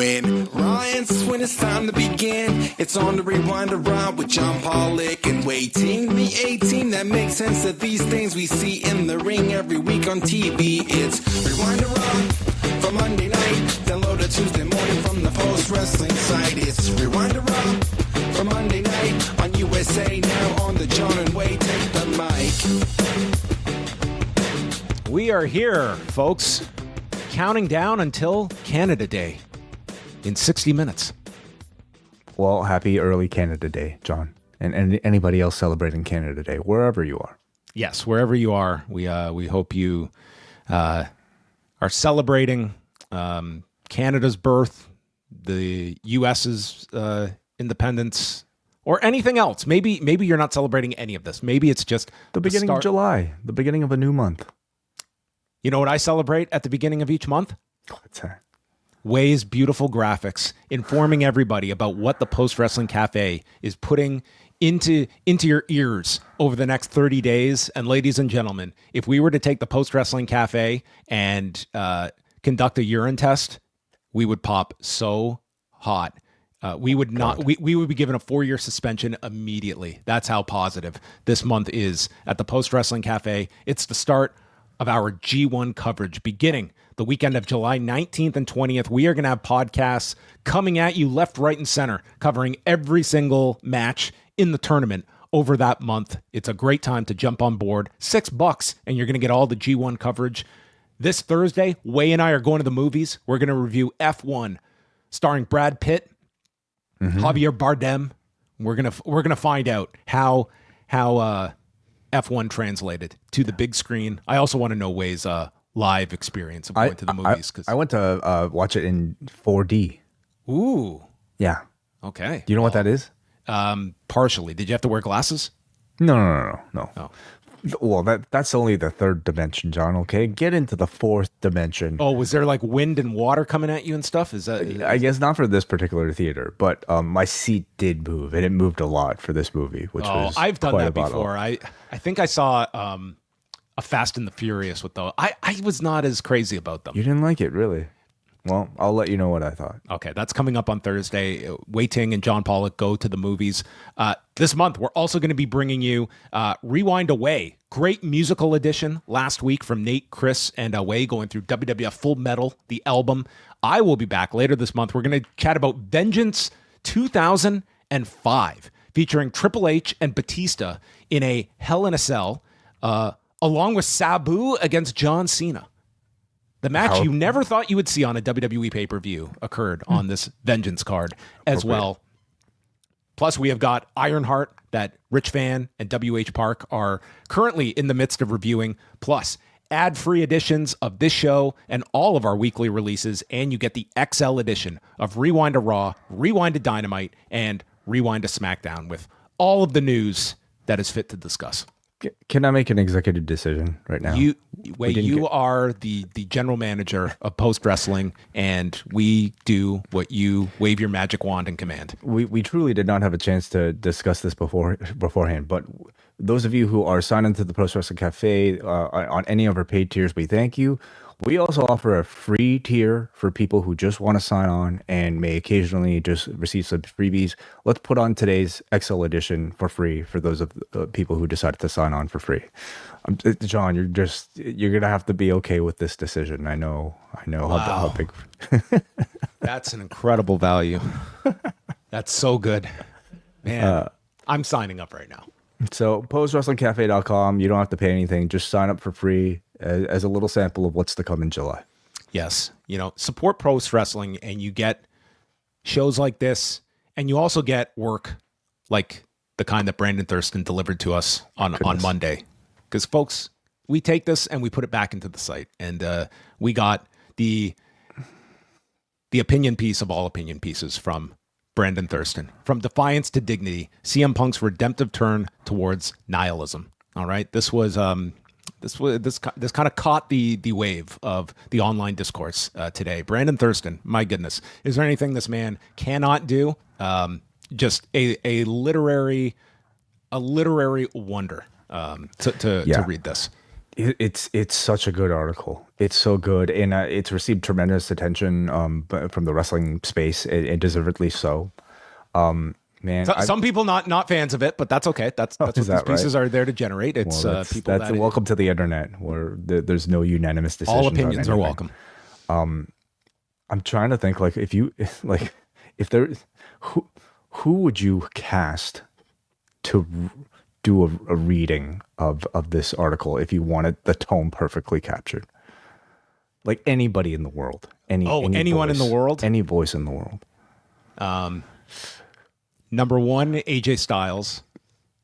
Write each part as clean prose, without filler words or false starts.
win. Ryan's when it's time to begin. It's on the Rewind around with John Pollock and Wai Ting. The A-team that makes sense of these things we see in the ring every week on TV. It's Rewind around for Monday night. Download a Tuesday morning from the Post Wrestling site. It's Rewind around for Monday night on USA Now on the John and Wai Take the Mic. We are here, folks, counting down until Canada Day in 60 minutes. Well, happy early Canada Day, John, and anybody else celebrating Canada Day, wherever you are. Yes, wherever you are, we hope you are celebrating Canada's birth, the U.S.'s independence, or anything else. Maybe you're not celebrating any of this. Maybe it's just the beginning of July, the beginning of a new month. You know what I celebrate at the beginning of each month? What's that? Wai's beautiful graphics informing everybody about what the Post Wrestling Cafe is putting into your ears over the next 30 days. And ladies and gentlemen, if we were to take the Post Wrestling Cafe and conduct a urine test, we would pop so hot. We would not. We would be given a 4-year suspension immediately. That's how positive this month is at the Post Wrestling Cafe. It's the start of our G1 coverage beginning the weekend of July 19th and 20th. We are going to have podcasts coming at you left, right, and center, covering every single match in the tournament over that month. It's a great time to jump on board. $6, and you're going to get all the G1 coverage. This Thursday, Wai and I are going to the movies. We're going to review F1, starring Brad Pitt, Javier Bardem. We're gonna find out how F1 translated to the big screen. I also want to know Wai's live experience of going to the movies. I went to watch it in 4D. Ooh. Yeah. Okay. Do you know what that is? Partially. Did you have to wear glasses? No. Oh. Well, that's only the third dimension, John, okay? Get into the fourth dimension. Oh, was there like wind and water coming at you and stuff? I guess not for this particular theater, but my seat did move, and it moved a lot for this movie, which was I've done quite that before. I think I saw a Fast and the Furious with those. I was not as crazy about them. You didn't like it, really? Well, I'll let you know what I thought. Okay, that's coming up on Thursday. Wai Ting and John Pollock go to the movies. This month, we're also going to be bringing you Rewind Away. Great musical edition last week from Nate, Chris, and Wai going through WWF Full Metal, the album. I will be back later this month. We're going to chat about Vengeance 2005, featuring Triple H and Batista in a Hell in a Cell, along with Sabu against John Cena. The match you never thought you would see on a WWE pay-per-view occurred on this Vengeance card as well. Plus, we have got Ironheart that Rich Van and WH Park are currently in the midst of reviewing, plus ad-free editions of this show and all of our weekly releases, and you get the XL edition of Rewind to Raw, Rewind to Dynamite, and Rewind to SmackDown with all of the news that is fit to discuss. Can I make an executive decision right now? You are the general manager of Post Wrestling, and we do what you wave your magic wand and command. We truly did not have a chance to discuss this beforehand, but those of you who are signed into the Post Wrestling Cafe on any of our paid tiers, we thank you. We also offer a free tier for people who just want to sign on and may occasionally just receive some freebies. Let's put on today's XL edition for free for those of the people who decided to sign on for free. John, you're gonna have to be okay with this decision. I know how big. That's an incredible value. That's so good, man. I'm signing up right now. So postwrestlingcafe.com. You don't have to pay anything. Just sign up for free as a little sample of what's to come in July. Yes. Support Post Wrestling and you get shows like this, and you also get work like the kind that Brandon Thurston delivered to us on Monday. Because, folks, we take this and we put it back into the site. And we got the opinion piece of all opinion pieces from Brandon Thurston. From defiance to dignity, CM Punk's redemptive turn towards nihilism. All right, this kind of caught the wave of the online discourse today. Brandon Thurston, my goodness, is there anything this man cannot do? Just a literary wonder to read this. It's such a good article. It's so good, and it's received tremendous attention from the wrestling space, and deservedly so. Man, some people not fans of it, but that's okay. That's what these pieces are there to generate. It's people that's welcome to the internet, where there's no unanimous decision. All opinions are welcome. I'm trying to think, like, if there, who would you cast to do a reading of this article if you wanted the tone perfectly captured? Like anybody in the world, anyone in the world, any voice in the world. Number 1, AJ Styles.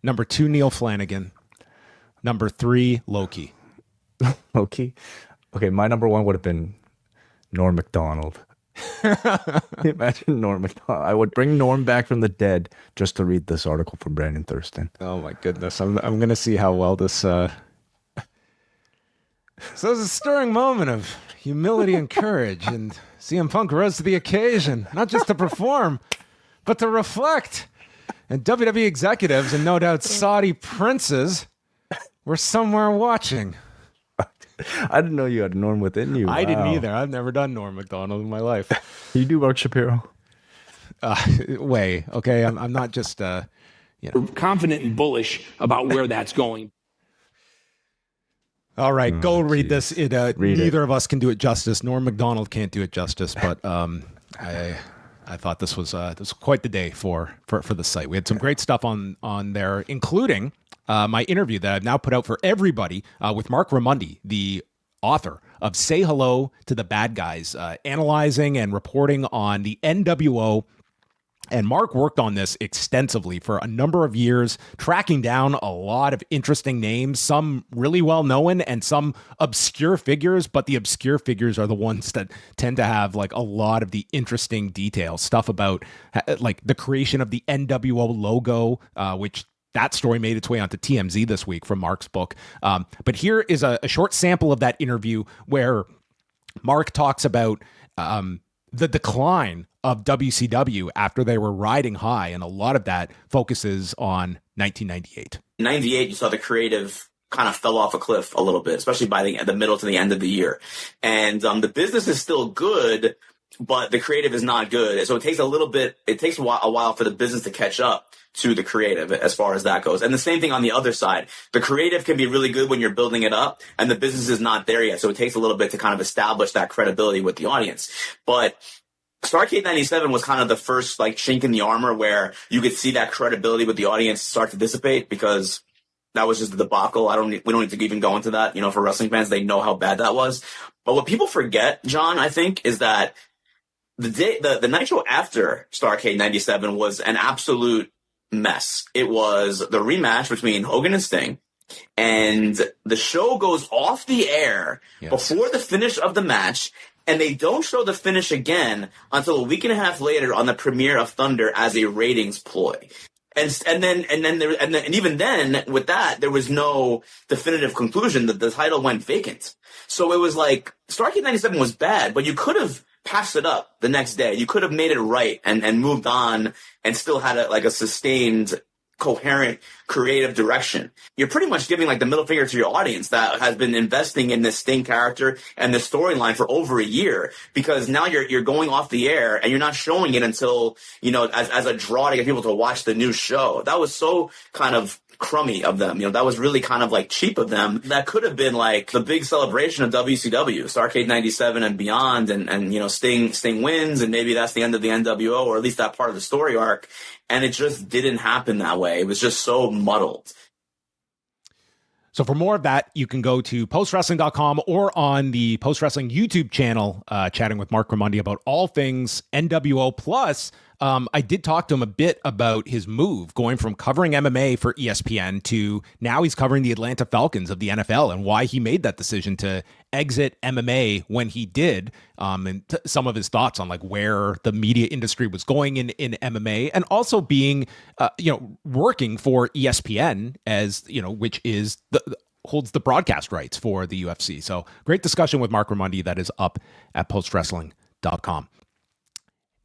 Number 2, Neil Flanagan. Number 3, Loki. Loki. Okay, my number 1 would have been Norm Macdonald. Imagine Norm Macdonald. I would bring Norm back from the dead just to read this article from Brandon Thurston. Oh my goodness. I'm going to see how well this So it's a stirring moment of humility and courage, and CM Punk rose to the occasion, not just to perform, but to reflect. And WWE executives and no doubt Saudi princes were somewhere watching. I didn't know you had Norm within you. I didn't either. I've never done Norm Macdonald in my life. You do Mark Shapiro? Okay. I'm not just, confident and bullish about where that's going. All right, go read this. Neither of us can do it justice. Norm Macdonald can't do it justice, but I thought this was quite the day for the site. We had some great stuff on there, including my interview that I've now put out for everybody with Mark Ramundi, the author of Say Hello to the Bad Guys, analyzing and reporting on the NWO. And Mark worked on this extensively for a number of years, tracking down a lot of interesting names, some really well known and some obscure figures, but the obscure figures are the ones that tend to have like a lot of the interesting details, stuff about like the creation of the NWO logo, which that story made its way onto TMZ this week from Mark's book. But here is a short sample of that interview where Mark talks about the decline of WCW after they were riding high, and a lot of that focuses on 1998. In 98, you saw the creative kind of fell off a cliff a little bit, especially by the middle to the end of the year. And the business is still good, but the creative is not good. So it takes a while for the business to catch up to the creative as far as that goes. And the same thing on the other side. The creative can be really good when you're building it up, and the business is not there yet. So it takes a little bit to kind of establish that credibility with the audience. But Starrcade 97 was kind of the first like chink in the armor where you could see that credibility with the audience start to dissipate, because that was just the debacle. We don't need to even go into that. For wrestling fans, they know how bad that was. But what people forget, John, I think, is that the Nitro after Starrcade 97 was an absolute mess. It was the rematch between Hogan and Sting, and the show goes off the air before the finish of the match. And they don't show the finish again until a week and a half later on the premiere of Thunder as a ratings ploy. And even then, with that, there was no definitive conclusion that the title went vacant. So it was like Starrcade 97 was bad, but you could have passed it up the next day. You could have made it right and moved on and still had a sustained, coherent, creative direction. You're pretty much giving like the middle finger to your audience that has been investing in this Sting character and this storyline for over a year, because now you're going off the air and you're not showing it until, as a draw to get people to watch the new show. That was so kind of crummy of them. That was really kind of like cheap of them. That could have been like the big celebration of WCW, Starrcade 97 and beyond, and Sting wins, and maybe that's the end of the NWO, or at least that part of the story arc. And it just didn't happen that way. It was just so muddled. So for more of that, you can go to postwrestling.com or on the Post Wrestling YouTube channel, chatting with Mark Ramundi about all things NWO. Plus, I did talk to him a bit about his move, going from covering MMA for ESPN to now he's covering the Atlanta Falcons of the NFL, and why he made that decision to exit MMA when he did, and some of his thoughts on like where the media industry was going in MMA, and also being, working for ESPN as, which is holds the broadcast rights for the UFC. So great discussion with Mark Ramundi that is up at postwrestling.com.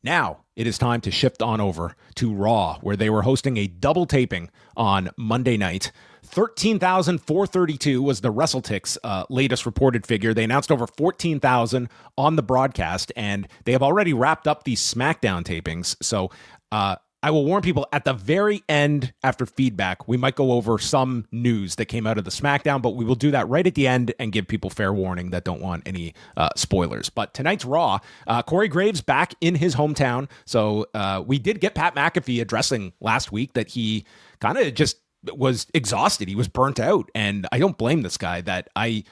Now it is time to shift on over to Raw, where they were hosting a double taping on Monday night. 13,432 was the WrestleTix latest reported figure. They announced over 14,000 on the broadcast, and they have already wrapped up these SmackDown tapings. So I will warn people at the very end, after feedback, we might go over some news that came out of the SmackDown, but we will do that right at the end and give people fair warning that don't want any spoilers. But tonight's Raw, Corey Graves back in his hometown. So we did get Pat McAfee addressing last week that he kind of just was exhausted. He was burnt out. And I don't blame this guy. That I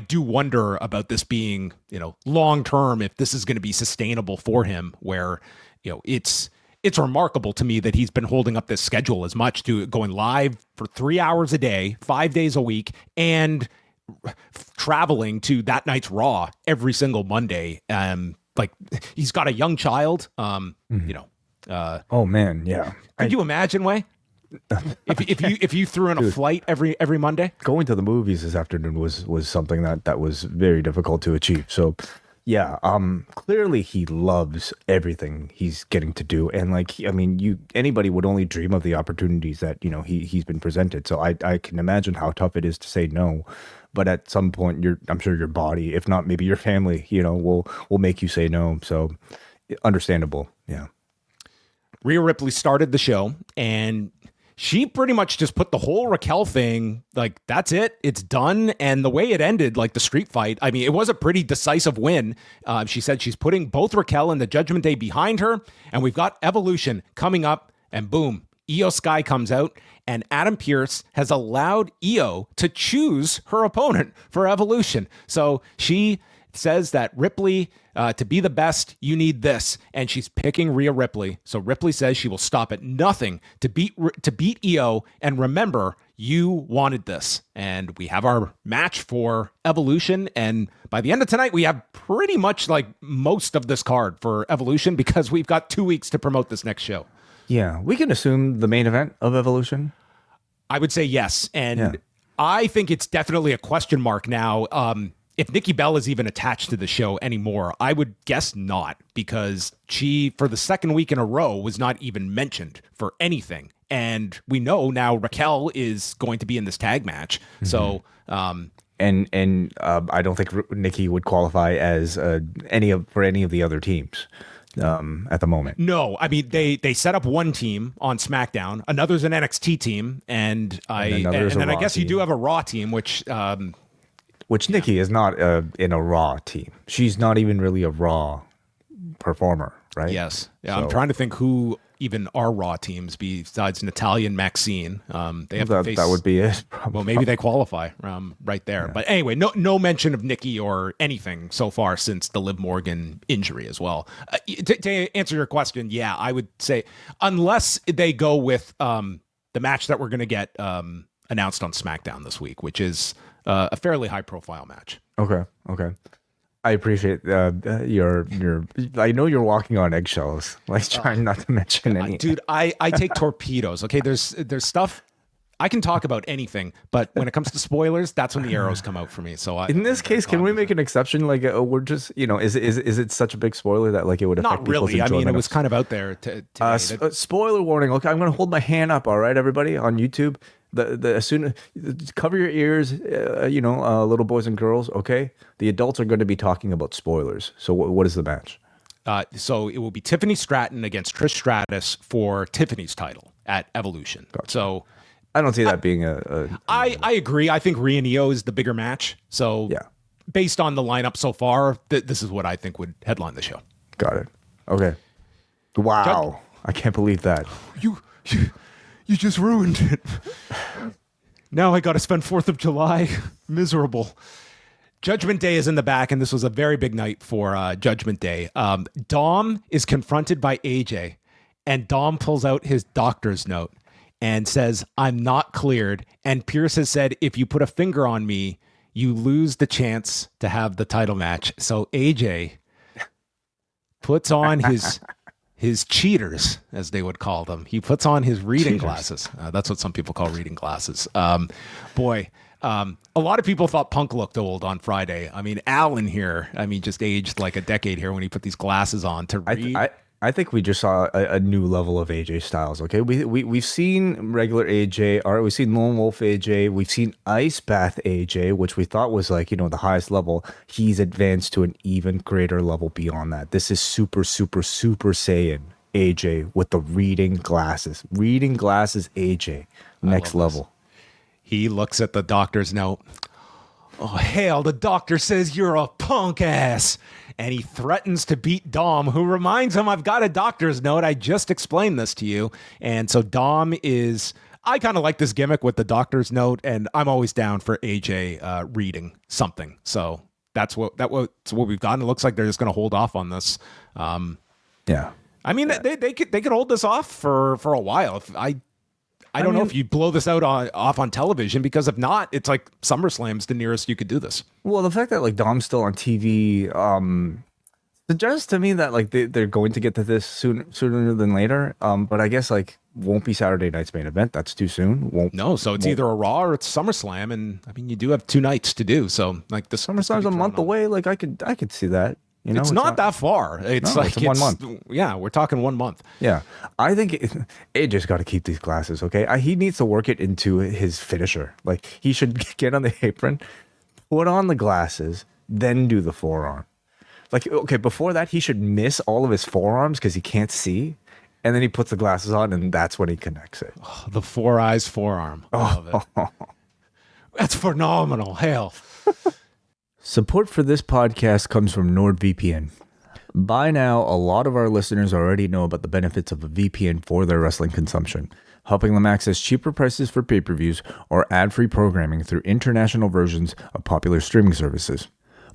do wonder about this being, long term, if this is going to be sustainable for him, where, it's remarkable to me that he's been holding up this schedule as much, to going live for 3 hours a day, 5 days a week, and traveling to that night's Raw every single Monday. Like, he's got a young child. Oh man, yeah. Could you imagine, Way? if you threw in a flight every Monday? Going to the movies this afternoon was something that was very difficult to achieve. So yeah, clearly he loves everything he's getting to do, and anybody would only dream of the opportunities that he's been presented. So I can imagine how tough it is to say no, but at some point I'm sure your body, if not maybe your family, will make you say no. So understandable, yeah. Rhea Ripley started the show, and she pretty much just put the whole Raquel thing, like, that's it, it's done. And the way it ended, like the street fight, I mean, it was a pretty decisive win. She said she's putting both Raquel and the Judgment Day behind her, and we've got Evolution coming up, and boom, Io Sky comes out, and Adam Pearce has allowed Io to choose her opponent for Evolution. So she says that Ripley, to be the best, you need this, and she's picking Rhea Ripley. So Ripley says she will stop at nothing to beat Io, and remember, you wanted this. And we have our match for Evolution, and by the end of tonight, we have pretty much like most of this card for Evolution, because we've got 2 weeks to promote this next show. Yeah, we can assume the main event of Evolution. I would say yes, and I think it's definitely a question mark now. If Nikki Bella is even attached to the show anymore, I would guess not, because she, for the second week in a row, was not even mentioned for anything. And we know now Raquel is going to be in this tag match. Mm-hmm. So, and I don't think Nikki would qualify as for any of the other teams at the moment. No, I mean they set up one team on SmackDown, another's an NXT team, and then I guess you do have a Raw team, which Nikki is not in a Raw team. She's not even really a Raw performer, right? Yes. Yeah, so I'm trying to think who even are Raw teams besides Natalya and Maxine. They have to face, that would be it. Well, maybe they qualify right there. Yeah. But anyway, no mention of Nikki or anything so far since the Liv Morgan injury as well. To answer your question, yeah, I would say unless they go with the match that we're going to get announced on SmackDown this week, which is a fairly high-profile match. Okay. I appreciate your. I know you're walking on eggshells, like trying not to mention any. Dude, I take torpedoes. Okay, there's stuff I can talk about anything, but when it comes to spoilers, that's when the arrows come out for me. So in this case, can we make an exception? Like we're just, is it such a big spoiler that like it would affect not really? I mean, it was kind of out there. Spoiler warning. Okay, I'm going to hold my hand up. All right, everybody on YouTube. As soon cover your ears, little boys and girls. Okay, the adults are going to be talking about spoilers. So what is the match? So it will be Tiffany Stratton against Trish Stratus for Tiffany's title at Evolution. Gotcha. So I don't see that being I agree. I think Rhea and Io is the bigger match. So yeah, based on the lineup so far, this is what I think would headline the show. Got it. Okay. Wow, I can't believe that. You just ruined it. Now I got to spend 4th of July. Miserable. Judgment Day is in the back, and this was a very big night for Judgment Day. Dom is confronted by AJ, and Dom pulls out his doctor's note and says, "I'm not cleared." And Pierce has said, "If you put a finger on me, you lose the chance to have the title match." So AJ puts on his cheaters, as they would call them. He puts on his reading glasses. That's what some people call reading glasses. A lot of people thought Punk looked old on Friday. I mean, Alan here, just aged like a decade here when he put these glasses on to read. I think we just saw a new level of AJ Styles. Okay, we've seen regular AJ, or we've seen Lone Wolf AJ, we've seen Ice Bath AJ, which we thought was like, the highest level. He's advanced to an even greater level beyond that. This is super Saiyan AJ with the reading glasses AJ, next level. He looks at the doctor's note. Oh, hell, the doctor says you're a punk ass. And he threatens to beat Dom, who reminds him, I've got a doctor's note. I just explained this to you. And so Dom is, I kind of like this gimmick with the doctor's note, and I'm always down for AJ reading something. So that's what we've gotten. It looks like they're just going to hold off on this. Yeah. I mean, they could hold this off for a while. I don't know if you blow this out off on television, because if not, it's like SummerSlam's the nearest you could do this. Well, the fact that like Dom's still on TV suggests to me that like they're going to get to this sooner than later. But I guess like won't be Saturday night's main event. That's too soon. So it's either a Raw or it's SummerSlam, and I mean you do have 2 nights to do. So like the SummerSlam's a month away. Like I could see that. It's not that far. It's 1 month. Yeah, we're talking 1 month. Yeah, I think AJ's got to keep these glasses. Okay, he needs to work it into his finisher. Like he should get on the apron, put on the glasses, then do the forearm. Like okay, before that he should miss all of his forearms because he can't see, and then he puts the glasses on, and that's when he connects it. Oh, the 4 eyes forearm. I love it. That's phenomenal. Hell. Support for this podcast comes from NordVPN. By now, a lot of our listeners already know about the benefits of a VPN for their wrestling consumption, helping them access cheaper prices for pay-per-views or ad-free programming through international versions of popular streaming services.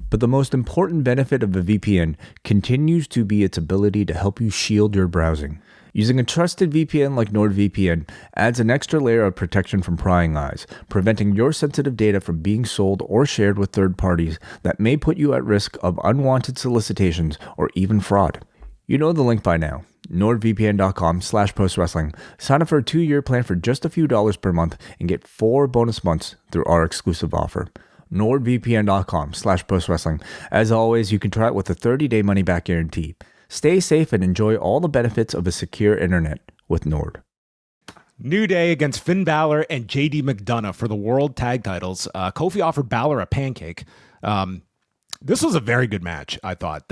But the most important benefit of a VPN continues to be its ability to help you shield your browsing. Using a trusted VPN like NordVPN adds an extra layer of protection from prying eyes, preventing your sensitive data from being sold or shared with third parties that may put you at risk of unwanted solicitations or even fraud. You know the link by now, nordvpn.com/postwrestling. Sign up for a 2-year plan for just a few dollars per month and get 4 bonus months through our exclusive offer. nordvpn.com/postwrestling. As always, you can try it with a 30-day money-back guarantee. Stay safe and enjoy all the benefits of a secure internet with Nord. New Day against Finn Balor and JD McDonagh for the World Tag Titles. Kofi offered Balor a pancake. This was a very good match, I thought.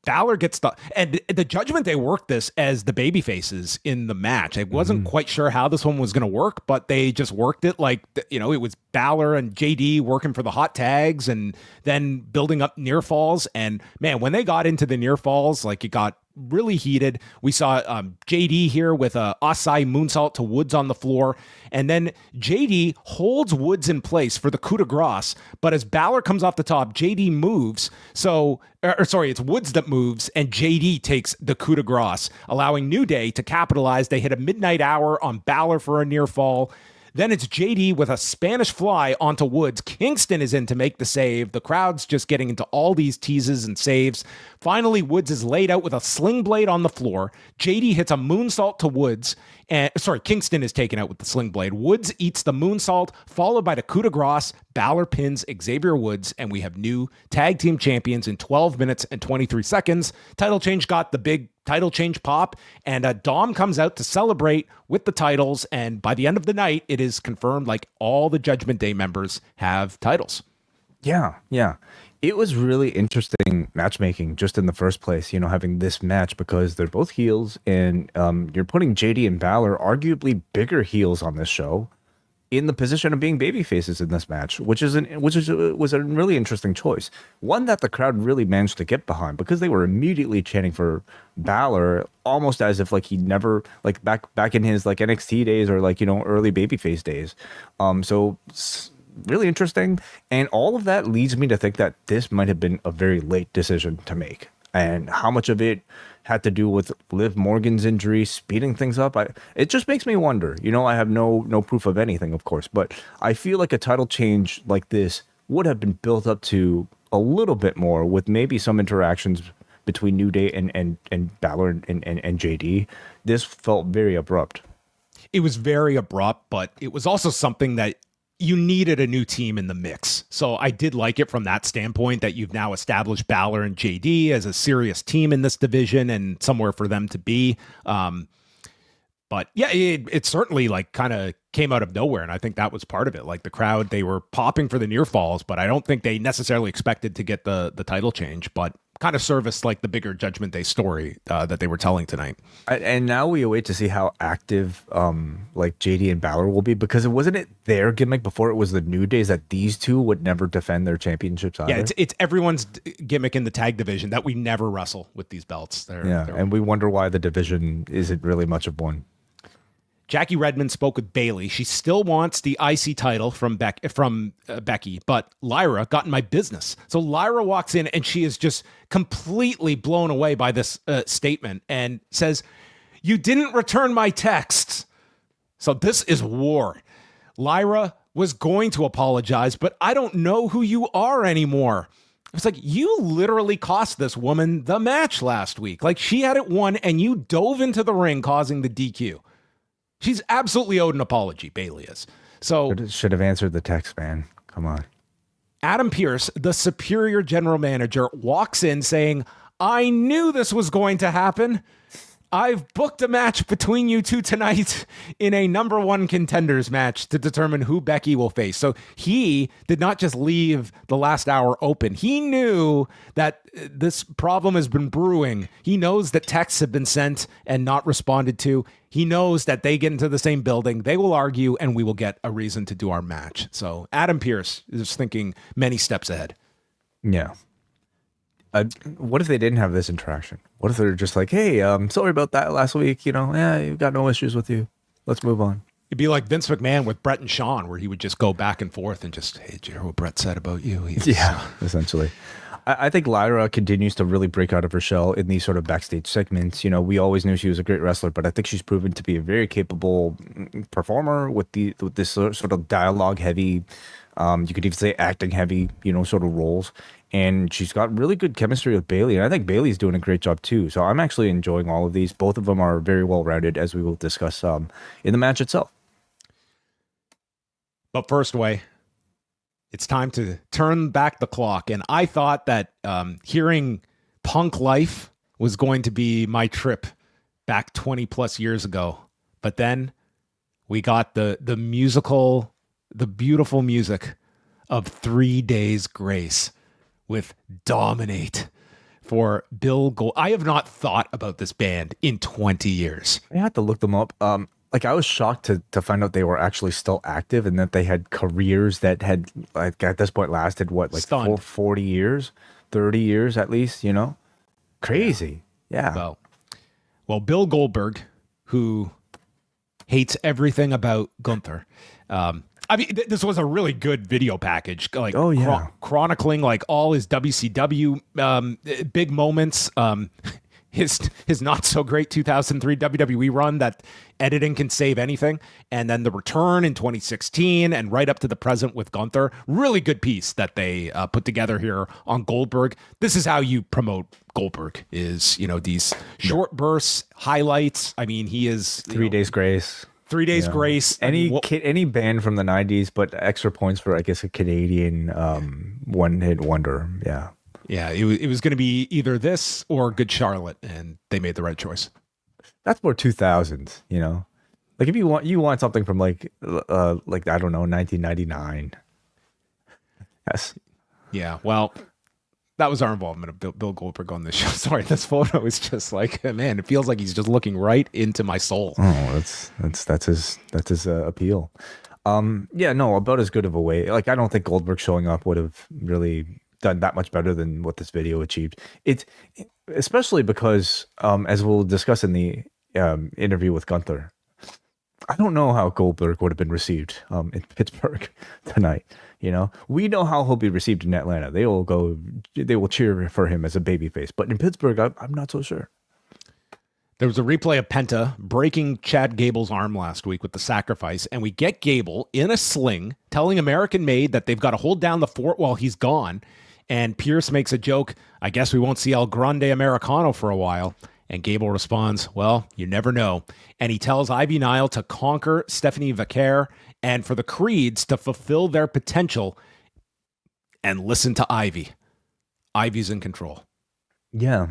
Balor gets and the Judgment Day worked this as the baby faces in the match. I wasn't quite sure how this one was going to work, but they just worked it like, it was Balor and JD working for the hot tags and then building up near falls. And man, when they got into the near falls, like it got really heated. We saw JD here with a Asai moonsault to Woods on the floor. And then JD holds Woods in place for the coup de grace. But as Balor comes off the top, JD moves. It's Woods that moves, and JD takes the coup de grace, allowing New Day to capitalize. They hit a midnight hour on Balor for a near fall. Then it's JD with a Spanish fly onto Woods. Kingston is in to make the save. The crowd's just getting into all these teases and saves. Finally, Woods is laid out with a sling blade on the floor. JD hits a moonsault to Woods. Kingston is taken out with the sling blade. Woods eats the moonsault, followed by the coup de grace. Balor pins Xavier Woods, and we have new tag team champions in 12 minutes and 23 seconds. Title change got the big title change pop, and Dom comes out to celebrate with the titles, and by the end of the night, it is confirmed like all the Judgment Day members have titles. Yeah. It was really interesting matchmaking just in the first place, having this match because they're both heels and you're putting JD and Balor, arguably bigger heels on this show, in the position of being baby faces in this match, which was a really interesting choice. One that the crowd really managed to get behind because they were immediately chanting for Balor, almost as if like he never like back in his like NXT days or like, early babyface days. So really interesting. And all of that leads me to think that this might have been a very late decision to make. And how much of it had to do with Liv Morgan's injury, speeding things up. It just makes me wonder. I have no proof of anything, of course, but I feel like a title change like this would have been built up to a little bit more with maybe some interactions between New Day and Balor and JD. This felt very abrupt. It was very abrupt, but it was also something that you needed a new team in the mix. So I did like it from that standpoint that you've now established Balor and JD as a serious team in this division and somewhere for them to be. But yeah, it certainly like kind of came out of nowhere. And I think that was part of it. Like the crowd, they were popping for the near falls, but I don't think they necessarily expected to get the title change, but kind of serviced like the bigger Judgment Day story that they were telling tonight. And now we await to see how active like JD and Balor will be, because it wasn't their gimmick before. It was the New Days that these two would never defend their championships either. Yeah, it's everyone's gimmick in the tag division that we never wrestle with these belts. And we wonder why the division isn't really much of one. Jackie Redmond spoke with Bayley. She still wants the IC title from Becky, but Lyra got in my business. So Lyra walks in and she is just completely blown away by this statement and says, "You didn't return my texts." So this is war. Lyra was going to apologize, but I don't know who you are anymore. It's like, you literally cost this woman the match last week. Like, she had it won and you dove into the ring causing the DQ. She's absolutely owed an apology, Bayley is. So should have answered the text, man. Come on. Adam Pearce, the superior general manager, walks in saying, "I knew this was going to happen. I've booked a match between you two tonight in a number one contenders match to determine who Becky will face." So he did not just leave the last hour open. He knew that this problem has been brewing. He knows that texts have been sent and not responded to. He knows that they get into the same building, they will argue, and we will get a reason to do our match. So Adam Pearce is thinking many steps ahead. Yeah. What if they didn't have this interaction? What if they're just like, "Hey, sorry about that last week. You've got no issues with you. Let's move on." It'd be like Vince McMahon with Brett and Sean, where he would just go back and forth and just, "Hey, did you hear what Brett said about you?" Yeah, essentially. I think Lyra continues to really break out of her shell in these sort of backstage segments. We always knew she was a great wrestler, but I think she's proven to be a very capable performer with this sort of dialogue heavy, you could even say acting heavy, sort of roles. And she's got really good chemistry with Bayley. And I think Bayley's doing a great job too. So I'm actually enjoying all of these. Both of them are very well rounded, as we will discuss in the match itself. But first, Way, it's time to turn back the clock. And I thought that hearing Punk Life was going to be my trip back 20 plus years ago. But then we got the beautiful music of 3 Days Grace with Dominate for Bill Gold. I have not thought about this band in 20 years. I had to look them up. I was shocked to find out they were actually still active and that they had careers that had, like, at this point lasted, 40 years, 30 years at least, Crazy. Yeah. Well, Bill Goldberg, who hates everything about Gunther, this was a really good video package, like chronicling like all his WCW big moments, his not so great 2003 WWE run that editing can save anything, and then the return in 2016 and right up to the present with Gunther. Really good piece that they put together here on Goldberg. This is how you promote Goldberg, is these short bursts, highlights. I mean, he is 3 Days Grace. 3 Days Grace. Any band from the 90s, but extra points for, I guess, a Canadian one-hit wonder. Yeah. Yeah, it was going to be either this or Good Charlotte, and they made the right choice. That's more 2000s, Like, if you want something from like I don't know, 1999. Yes. Yeah, well, that was our involvement of Bill Goldberg on this show. Sorry, this photo is just like, man, it feels like he's just looking right into my soul. Oh, that's his appeal. About as good of a way. Like, I don't think Goldberg showing up would have really done that much better than what this video achieved. It's especially because, as we'll discuss in the interview with Gunther, I don't know how Goldberg would have been received in Pittsburgh tonight. We know how he'll be received in Atlanta. They will cheer for him as a babyface. But in Pittsburgh, I'm not so sure. There was a replay of Penta breaking Chad Gable's arm last week with the sacrifice, and we get Gable in a sling telling American Made that they've got to hold down the fort while he's gone. And Pierce makes a joke, "I guess we won't see El Grande Americano for a while." And Gable responds, well, you never know. And he tells Ivy Nile to conquer Stephanie Vaquer and for the Creeds to fulfill their potential and listen to Ivy. Ivy's in control. Yeah.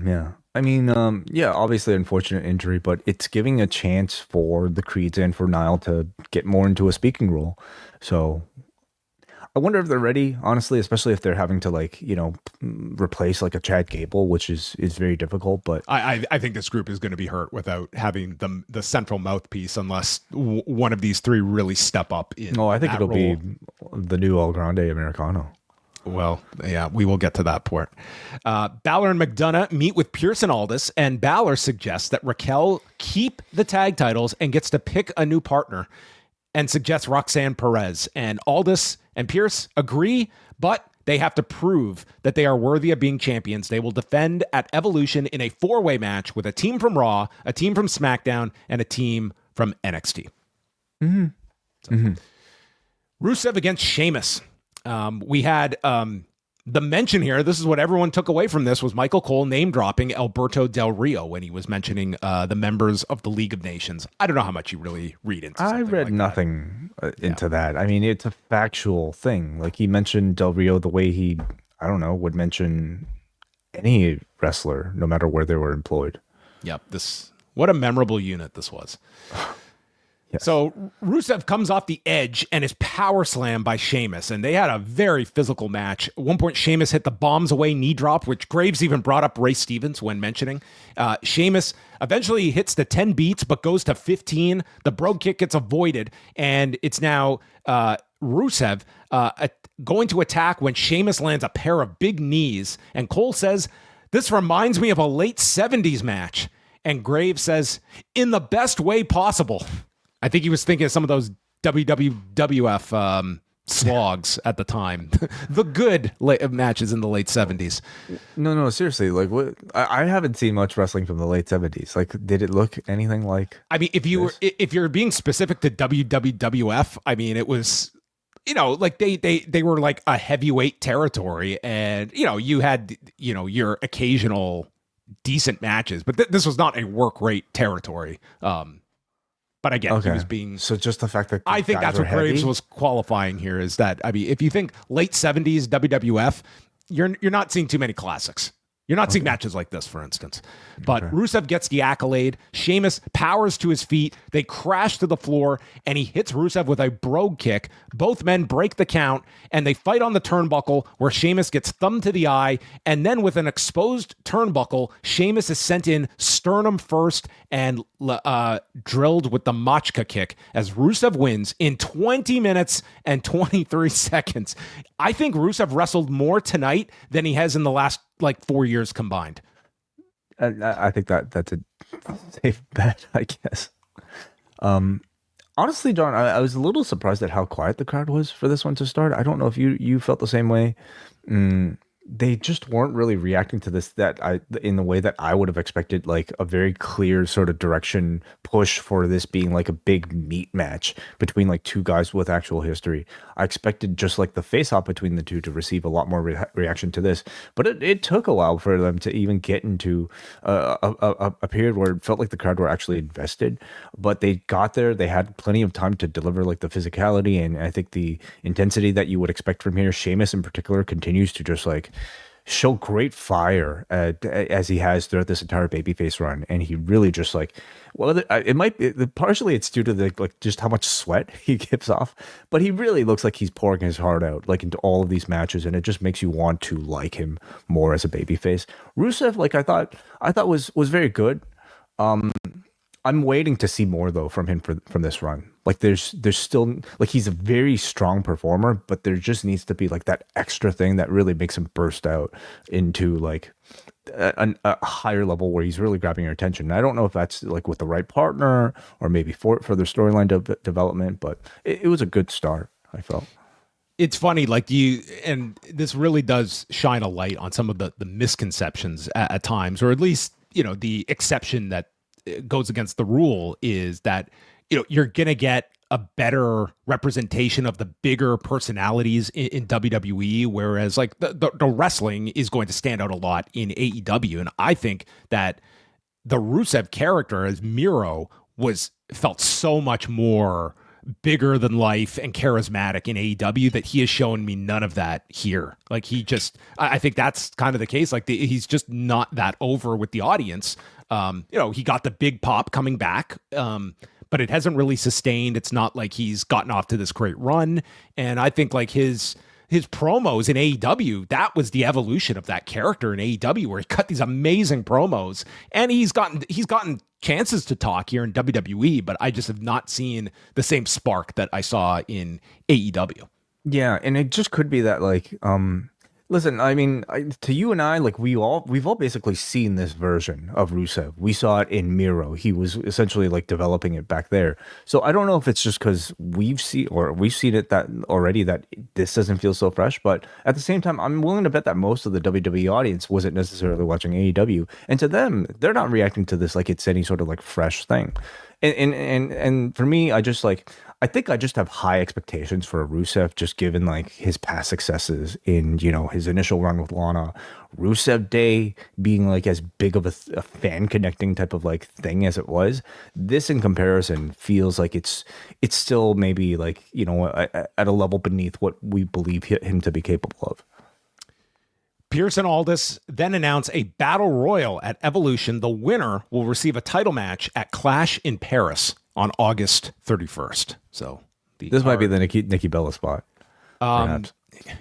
I mean, obviously unfortunate injury, but it's giving a chance for the Creeds and for Nile to get more into a speaking role. So I wonder if they're ready, honestly, especially if they're having to replace like a Chad Gable, which is very difficult. But I think this group is going to be hurt without having the central mouthpiece unless one of these three really step up in. I think it'll role. be the new El Grande Americano. Well, yeah, we will get to that part. Balor and McDonagh meet with Pearce and Aldis, and Balor suggests that Raquel keep the tag titles and gets to pick a new partner, and suggests Roxanne Perez. And Aldis and Pearce agree, but they have to prove that they are worthy of being champions. They will defend at Evolution in a 4-way match with a team from Raw, a team from SmackDown, and a team from NXT. Rusev against Sheamus. We had the mention here. This is what everyone took away from this was Michael Cole name dropping Alberto Del Rio when he was mentioning the members of the League of Nations. I don't know how much you really read into. I read nothing into that. I mean, it's a factual thing. Like he mentioned Del Rio the way he, I don't know, would mention any wrestler, no matter where they were employed. Yep. What a memorable unit this was. Yes. So Rusev comes off the edge and is power slammed by Sheamus, and they had a very physical match. At one point, Sheamus hit the bombs away knee drop, which Graves even brought up Ray Stevens when mentioning. Sheamus eventually hits the 10 beats, but goes to 15. The brogue kick gets avoided, and it's now Rusev going to attack when Sheamus lands a pair of big knees. And Cole says, "This reminds me of a late 70s match." And Graves says, "In the best way possible." I think he was thinking of some of those WWF slogs at the time. The good matches in the late 70s. No, seriously. Like, what? I haven't seen much wrestling from the late 70s. Like, did it look anything like? I mean, if you're being specific to WWF, I mean, it was, like they were like a heavyweight territory, and you had your occasional decent matches, but this was not a work rate territory. But again, he was being... So just the fact that I think that's what Graves was qualifying here is that, I mean, if you think late 70s WWF, you're not seeing too many classics. You're not seeing matches like this, for instance. But Rusev gets the accolade. Sheamus powers to his feet. They crash to the floor, and he hits Rusev with a brogue kick. Both men break the count, and they fight on the turnbuckle, where Sheamus gets thumbed to the eye. And then with an exposed turnbuckle, Sheamus is sent in sternum first and drilled with the Machka kick as Rusev wins in 20 minutes and 23 seconds. I think Rusev wrestled more tonight than he has in the last 4 years combined. I think that's a safe bet, I guess. Honestly, John, I was a little surprised at how quiet the crowd was for this one to start. I don't know if you felt the same way. They just weren't really reacting to this in the way that I would have expected, like a very clear sort of direction push for this being like a big meat match between like two guys with actual history. I expected just like the face-off between the two to receive a lot more reaction to this, but it took a while for them to even get into a period where it felt like the crowd were actually invested. But they got there. They had plenty of time to deliver like the physicality and I think the intensity that you would expect from here. Sheamus in particular continues to just like show great fire as he has throughout this entire babyface run, and he really just like, well, it might be partially it's due to like just how much sweat he gives off, but he really looks like he's pouring his heart out like into all of these matches, and it just makes you want to like him more as a babyface. Rusev, like I thought was very good. I'm waiting to see more though from him from this run. Like there's still like he's a very strong performer, but there just needs to be like that extra thing that really makes him burst out into like a higher level where he's really grabbing your attention. And I don't know if that's like with the right partner or maybe for further storyline development, but it was a good start, I felt. It's funny, like and this really does shine a light on some of the misconceptions at times, or at least, the exception that goes against the rule is that you're gonna get a better representation of the bigger personalities in WWE, whereas like the wrestling is going to stand out a lot in AEW. And I think that the Rusev character as Miro felt so much more bigger than life and charismatic in AEW that he has shown me none of that here. Like I think that's kind of the case. Like he's just not that over with the audience. He got the big pop coming back, but it hasn't really sustained. It's not like he's gotten off to this great run. And I think like his promos in AEW, that was the evolution of that character in AEW, where he cut these amazing promos, and he's gotten chances to talk here in WWE, but I just have not seen the same spark that I saw in AEW. Yeah, and it just could be that like listen, I mean, to you and I, like we've all basically seen this version of Rusev. We saw it in Miro. He was essentially like developing it back there. So I don't know if it's just because we've seen it that already that this doesn't feel so fresh. But at the same time, I'm willing to bet that most of the WWE audience wasn't necessarily watching AEW, and to them, they're not reacting to this like it's any sort of like fresh thing. And for me, I think I just have high expectations for Rusev, just given like his past successes in, his initial run with Lana, Rusev Day being like as big of a fan connecting type of like thing as it was. This in comparison feels like it's still maybe like, at a level beneath what we believe him to be capable of. Pearce and Aldis then announce a battle royal at Evolution. The winner will receive a title match at Clash in Paris on August 31st. So this might be the Nikki Bella spot.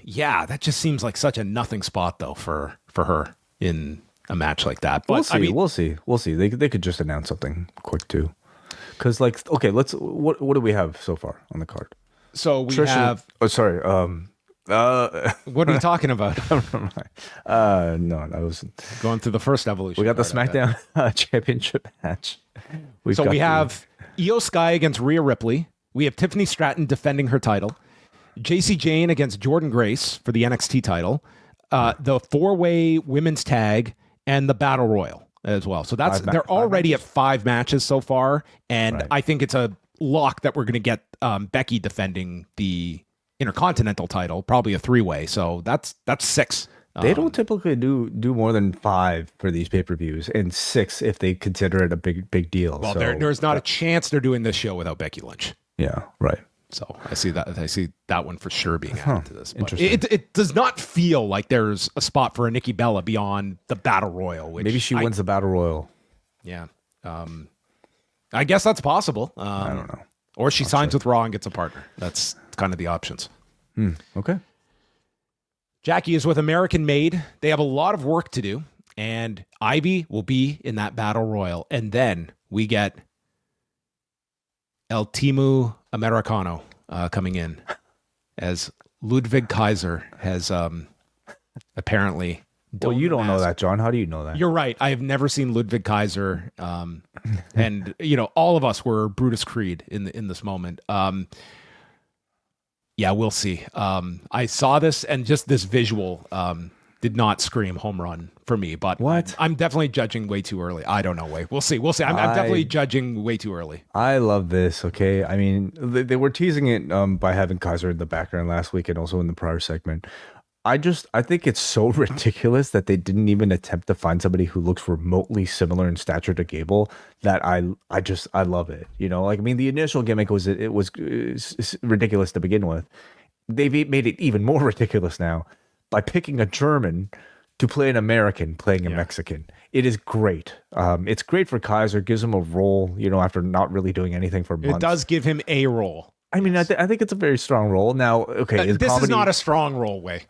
Yeah, that just seems like such a nothing spot though for her in a match like that. But we'll see. They could just announce something quick too. Because like, okay, what do we have so far on the card? So we have. Oh, sorry. What are you talking about? No, I was going through the first Evolution. We got the SmackDown championship match. We have Io Sky against Rhea Ripley. We have Tiffany Stratton defending her title. JC Jane against Jordan Grace for the NXT title. The 4-way women's tag and the battle royal as well. So they're already at 5 matches so far, and right. I think it's a lock that we're going to get Becky defending the Intercontinental title, probably a 3-way. So that's 6. They don't typically do more than 5 for these pay-per-views, and 6 if they consider it a big deal. Well, there's not a chance they're doing this show without Becky Lynch. Yeah, right. So I see that one for sure being added to this. But it does not feel like there's a spot for a Nikki Bella beyond the Battle Royal. Which maybe she wins the Battle Royal. Yeah. I guess that's possible. I don't know. Or she signs with Raw and gets a partner. That's kind of the options. Okay. Jackie is with American Made. They have a lot of work to do, and Ivy will be in that Battle Royal. And then we get El Timu Americano coming in as Ludwig Kaiser has apparently... Well, you don't know that, John. How do you know that? You're right. I have never seen Ludwig Kaiser. And, all of us were Brutus Creed in this moment. Yeah, we'll see. I saw this, and just this visual did not scream home run for me. But what? I'm definitely judging way too early. I don't know. We'll see. I'm definitely judging way too early. I love this. Okay, I mean, they were teasing it by having Kaiser in the background last week, and also in the prior segment. I think it's so ridiculous that they didn't even attempt to find somebody who looks remotely similar in stature to Gable. That I love it. Like, I mean, the initial gimmick was ridiculous to begin with. They've made it even more ridiculous now by picking a German to play an American playing a Mexican. It is great. It's great for Kaiser. Gives him a role. After not really doing anything for months. It does give him a role. I mean, I think it's a very strong role. Now, okay, this is not a strong role, Way.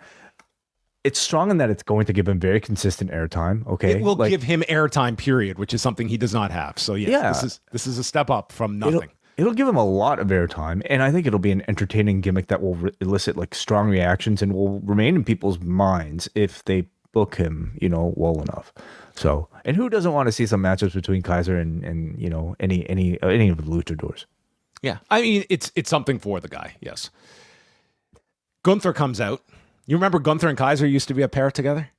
It's strong in that it's going to give him very consistent airtime. Okay, it will give him airtime, period, which is something he does not have. So yes, this is a step up from nothing. It'll give him a lot of airtime, and I think it'll be an entertaining gimmick that will elicit like strong reactions and will remain in people's minds if they book him, well enough. So, and who doesn't want to see some matches between Kaiser and any of the luchadors? Yeah, I mean it's something for the guy. Yes. Gunther comes out. You remember Gunther and Kaiser used to be a pair together?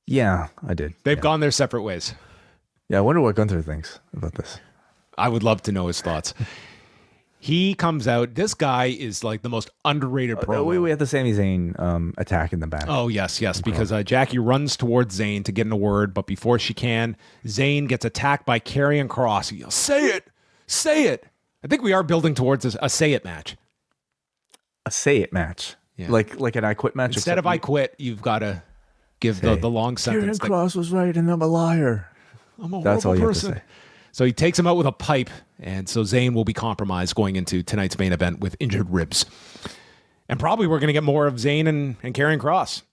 Yeah, I did. They've gone their separate ways. Yeah, I wonder what Gunther thinks about this. I would love to know his thoughts. He comes out. This guy is like the most underrated promo. We had the Sami Zayn attack in the back. Oh, yes, because Jackie runs towards Zayn to get in a word, but before she can, Zayn gets attacked by Karrion Kross. He yells, say it. I think we are building towards a say it match. A say it match. Yeah. Like an I quit match. Instead of I quit, you've got to give the long sentence. Karrion Kross was right and I'm a liar. I'm a That's all you person. have to say. So he takes him out with a pipe, and so Zayn will be compromised going into tonight's main event with injured ribs. And probably we're going to get more of Zayn and Karrion Kross.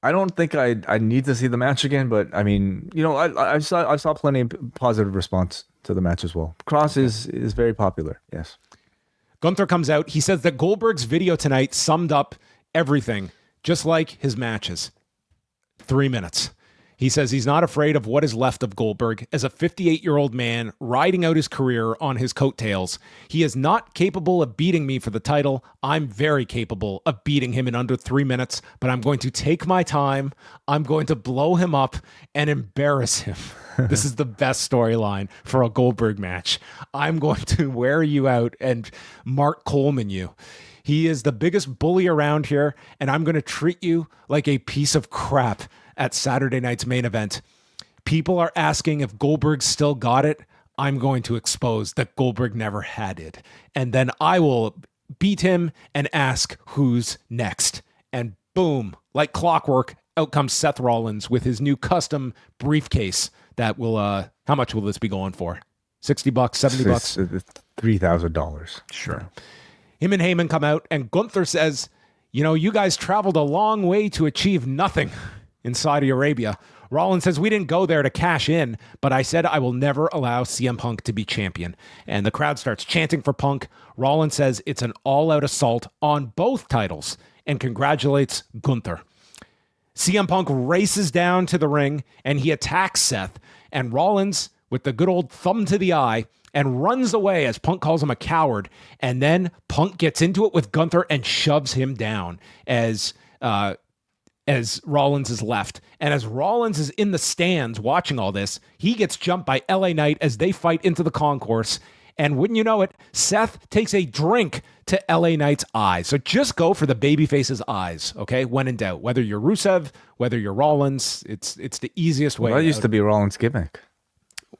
I don't think I need to see the match again, but I mean, I saw plenty of positive response to the match as well. Kross is very popular, yes. Gunther comes out. He says that Goldberg's video tonight summed up everything, just like his matches. 3 minutes. He says he's not afraid of what is left of Goldberg. As a 58-year-old man riding out his career on his coattails, he is not capable of beating me for the title. I'm very capable of beating him in under 3 minutes, but I'm going to take my time. I'm going to blow him up and embarrass him. This is the best storyline for a Goldberg match. I'm going to wear you out and Mark Coleman you. He is the biggest bully around here, and I'm going to treat you like a piece of crap at Saturday night's main event. People are asking if Goldberg still got it. I'm going to expose that Goldberg never had it. And then I will beat him and ask who's next. And boom, like clockwork, out comes Seth Rollins with his new custom briefcase that will, how much will this be going for? $60, $70? $3,000. Sure. Him and Heyman come out, and Gunther says, you guys traveled a long way to achieve nothing in Saudi Arabia. Rollins says, we didn't go there to cash in, but I said I will never allow CM Punk to be champion. And the crowd starts chanting for Punk. Rollins says it's an all-out assault on both titles and congratulates Gunther. CM Punk races down to the ring, and he attacks Seth, and Rollins, with the good old thumb to the eye, and runs away as Punk calls him a coward. And then Punk gets into it with Gunther and shoves him down as Rollins is left. And as Rollins is in the stands watching all this, he gets jumped by LA Knight as they fight into the concourse. And wouldn't you know it, Seth takes a drink to LA Knight's eyes. So just go for the babyface's eyes, okay? When in doubt, whether you're Rusev, whether you're Rollins, it's the easiest way. Well, that used to be Rollins' gimmick.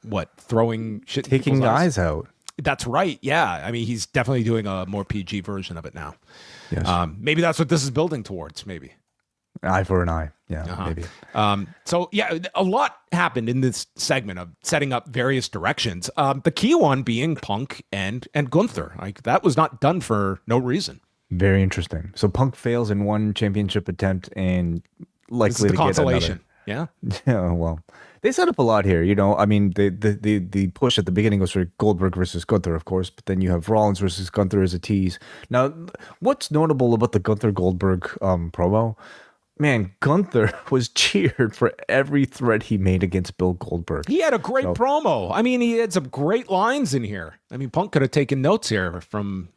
What, throwing shit in taking people's eyes out? That's right. Yeah. I mean, he's definitely doing a more PG version of it now. Yes. Maybe that's what this is building towards, maybe. Eye for an eye. Yeah, maybe. So, yeah, a lot happened in this segment of setting up various directions. The key one being Punk and Gunther. Like, that was not done for no reason. Very interesting. So Punk fails in one championship attempt and likely to get another. Yeah. Yeah, well, they set up a lot here. I mean, the push at the beginning was for Goldberg versus Gunther, of course, but then you have Rollins versus Gunther as a tease. Now, what's notable about the Gunther Goldberg promo? Man, Gunther was cheered for every threat he made against Bill Goldberg. He had a great promo. I mean, he had some great lines in here. I mean, Punk could have taken notes here from,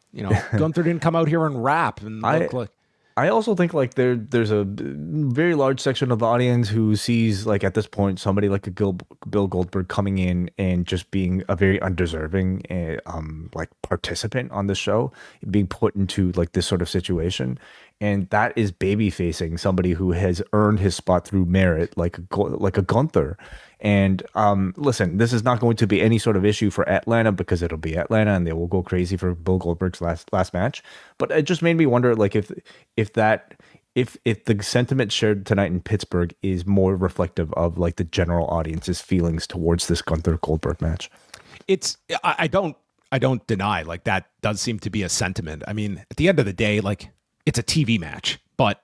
Gunther didn't come out here and rap and look like. I also think like there's a very large section of the audience who sees like at this point somebody like a Bill Goldberg coming in and just being a very undeserving like participant on the show, being put into like this sort of situation, and that is baby facing somebody who has earned his spot through merit, like a Gunther. And listen, this is not going to be any sort of issue for Atlanta because it'll be Atlanta and they will go crazy for Bill Goldberg's last match. But it just made me wonder, like, if the sentiment shared tonight in Pittsburgh is more reflective of like the general audience's feelings towards this Gunther Goldberg match. I don't deny like that does seem to be a sentiment. I mean, at the end of the day, like it's a TV match, but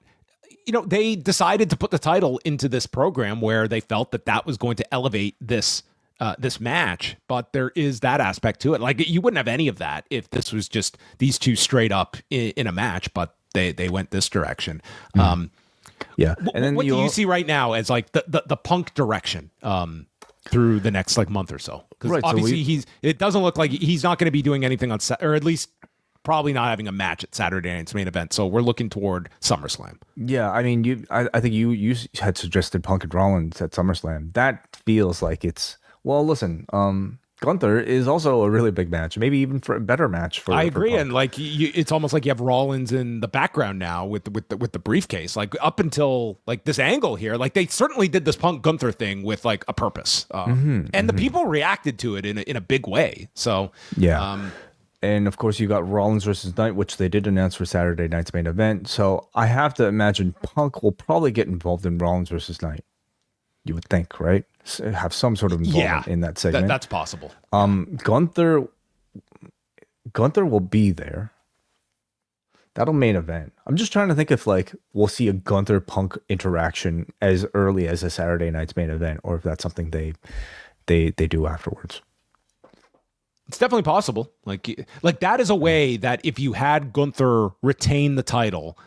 they decided to put the title into this program where they felt that was going to elevate this match. But there is that aspect to it. Like you wouldn't have any of that if this was just these two straight up in a match, but they went this direction. Yeah. And then what do you see right now as like the Punk direction through the next like month or so? Because obviously it doesn't look like he's not going to be doing anything on set, or at least probably not having a match at Saturday night's main event. So we're looking toward SummerSlam. Yeah, I mean, I think you had suggested Punk and Rollins at SummerSlam. That feels like it's, well, listen, Gunther is also a really big match, maybe even for a better match. I agree, Punk. and like it's almost like you have Rollins in the background now with the briefcase. Like up until like this angle here, like they certainly did this Punk Gunther thing with like a purpose, and the people reacted to it in a big way. So yeah. And of course, you got Rollins versus Knight, which they did announce for Saturday night's main event. So I have to imagine Punk will probably get involved in Rollins versus Knight. You would think, right? Have some sort of involvement in that segment. That's possible. Gunther will be there. That'll main event. I'm just trying to think if like we'll see a Gunther Punk interaction as early as a Saturday night's main event, or if that's something they do afterwards. It's definitely possible. Like that is a way that if you had Gunther retain the title,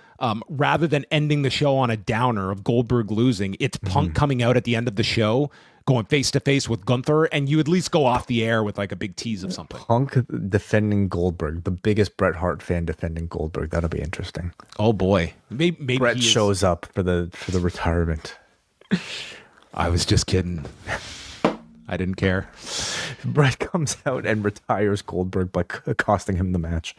rather than ending the show on a downer of Goldberg losing, it's Punk coming out at the end of the show, going face to face with Gunther, and you at least go off the air with like a big tease of something. Punk defending Goldberg, the biggest Bret Hart fan defending Goldberg. That'll be interesting. Oh boy, maybe Bret shows up for the retirement. I was just kidding. I didn't care. Bret comes out and retires Goldberg by costing him the match.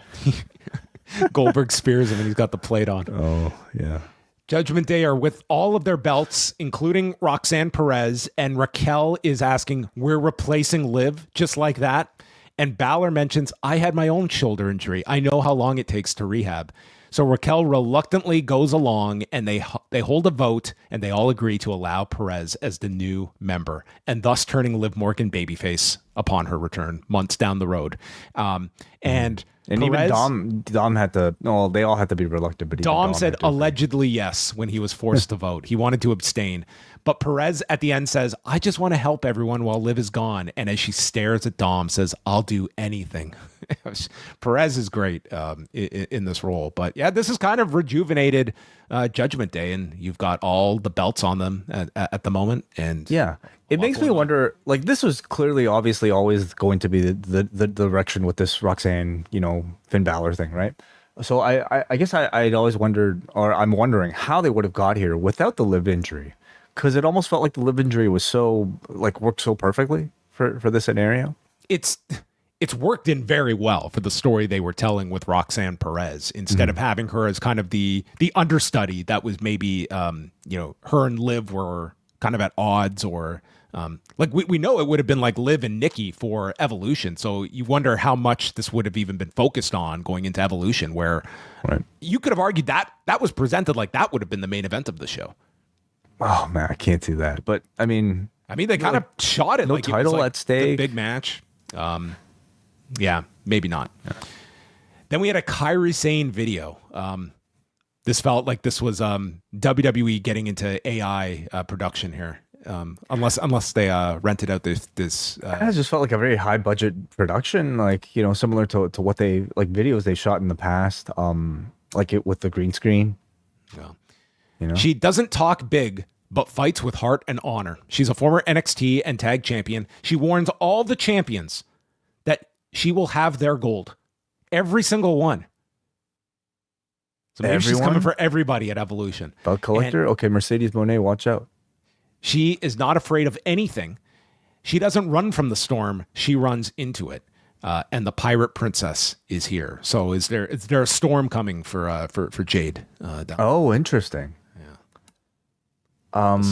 Goldberg spears him and he's got the plate on. Oh, yeah. Judgment Day are with all of their belts, including Roxanne Perez, and Raquel is asking, we're replacing Liv just like that? And Balor mentions, I had my own shoulder injury. I know how long it takes to rehab. So Raquel reluctantly goes along, and they hold a vote, and they all agree to allow Perez as the new member, and thus turning Liv Morgan babyface upon her return months down the road. And Perez, even Dom had to. No, they all had to be reluctant. But Dom said allegedly yes when he was forced to vote. He wanted to abstain. But Perez at the end says, I just want to help everyone while Liv is gone. And as she stares at Dom, says, I'll do anything. Perez is great in this role. But yeah, this is kind of rejuvenated Judgment Day. And you've got all the belts on them at the moment. And yeah, it makes me wonder, like, this was clearly, obviously, always going to be the direction with this Roxanne, Finn Balor thing, right? So I guess I'd always wondered, or I'm wondering how they would have got here without the Liv injury. Because it almost felt like the Liv injury was so, like, worked so perfectly for this scenario. It's worked in very well for the story they were telling with Roxanne Perez, instead of having her as kind of the understudy that was maybe, her and Liv were kind of at odds, or like we know it would have been like Liv and Nikki for Evolution. So you wonder how much this would have even been focused on going into Evolution, where you could have argued that was presented like that would have been the main event of the show. Oh man, I can't do that. But I mean, they kind of shot it. No like title it was like at stake. Big match. Yeah, maybe not. Yeah. Then we had a Kairi Sane video. This felt like this was WWE getting into AI production here. Unless they rented out this. It just felt like a very high budget production, like similar to what they like videos they shot in the past, like it with the green screen. Yeah. She doesn't talk big, but fights with heart and honor. She's a former NXT and tag champion. She warns all the champions that she will have their gold, every single one. So maybe she's coming for everybody at Evolution. Belt collector, okay, Mercedes Moné, watch out. She is not afraid of anything. She doesn't run from the storm. She runs into it. And the Pirate Princess is here. So is there a storm coming for Jade? Oh, interesting. Yeah.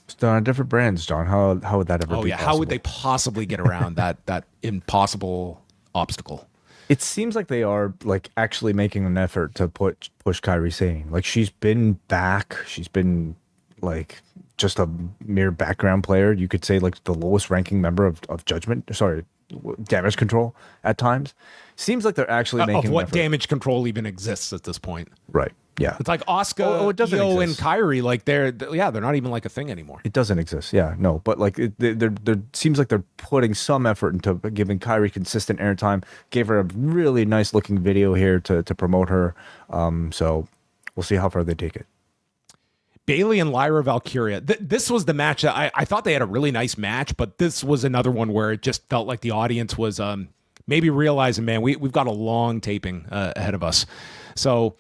Still on different brands, John. How would that ever be possible? How would they possibly get around that impossible obstacle? It seems like they are like actually making an effort to push Kairi Sane. Like she's been back. She's been like just a mere background player. You could say like the lowest ranking member of Damage Control at times. Seems like they're actually making what Damage Control even exists at this point. Right. Yeah. It's like Asuka, Io, and Kairi. Like they're not even like a thing anymore. It doesn't exist. Yeah. No. But like there seems like they're putting some effort into giving Kairi consistent airtime. Gave her a really nice looking video here to promote her. So we'll see how far they take it. Bayley and Lyra Valkyria. This was the match that I thought they had a really nice match, but this was another one where it just felt like the audience was maybe realizing, man, we've got a long taping ahead of us. So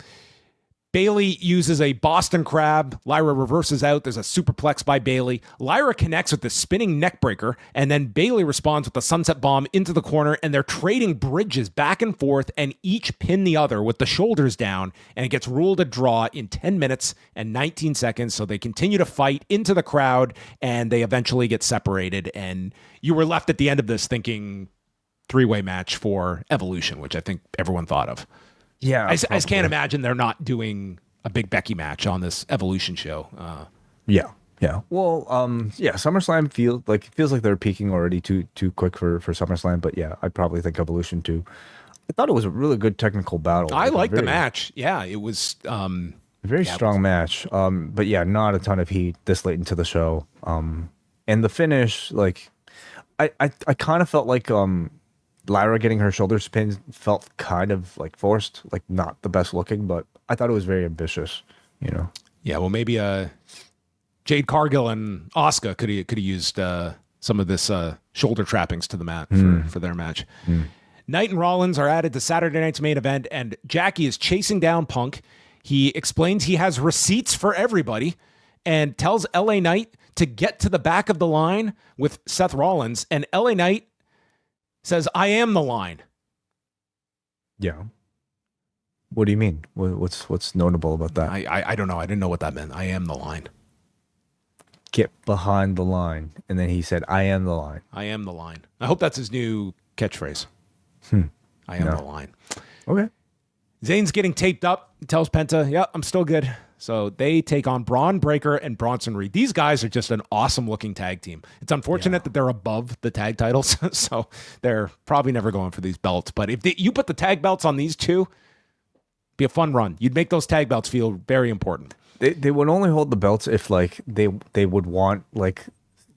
Bailey uses a Boston Crab. Lyra reverses out. There's a superplex by Bailey. Lyra connects with the spinning neck breaker, and then Bailey responds with the sunset bomb into the corner, and they're trading bridges back and forth, and each pin the other with the shoulders down, and it gets ruled a draw in 10 minutes and 19 seconds, so they continue to fight into the crowd, and they eventually get separated, and you were left at the end of this thinking three-way match for Evolution, which I think everyone thought of. Yeah, I just can't imagine they're not doing a big Becky match on this Evolution show. Yeah. Well, SummerSlam feels like they're peaking already too quick for SummerSlam. But yeah, I'd probably think Evolution too. I thought it was a really good technical battle. I liked the match. Yeah, it was very strong match. But yeah, not a ton of heat this late into the show. And the finish, like, I kind of felt like Lyra getting her shoulders pinned felt kind of like forced, like not the best looking, but I thought it was very ambitious, you know? Yeah, well, maybe Jade Cargill and Asuka could have used some of this shoulder trappings to the mat for their match. Knight and Rollins are added to Saturday night's main event, and Jackie is chasing down Punk. He explains he has receipts for everybody and tells LA Knight to get to the back of the line with Seth Rollins, and LA Knight says, "I am the line." Yeah. What do you mean? What's notable about that? I don't know. I didn't know what that meant. I am the line. Get behind the line. And then he said, "I am the line." I am the line. I hope that's his new catchphrase. I am the line. Okay. Zayn's getting taped up. He tells Penta, "Yeah, I'm still good." So they take on Bron Breakker and Bronson Reed. These guys are just an awesome looking tag team. It's unfortunate that they're above the tag titles, so they're probably never going for these belts. But if you put the tag belts on these two, be a fun run. You'd make those tag belts feel very important. They would only hold the belts if like they would want like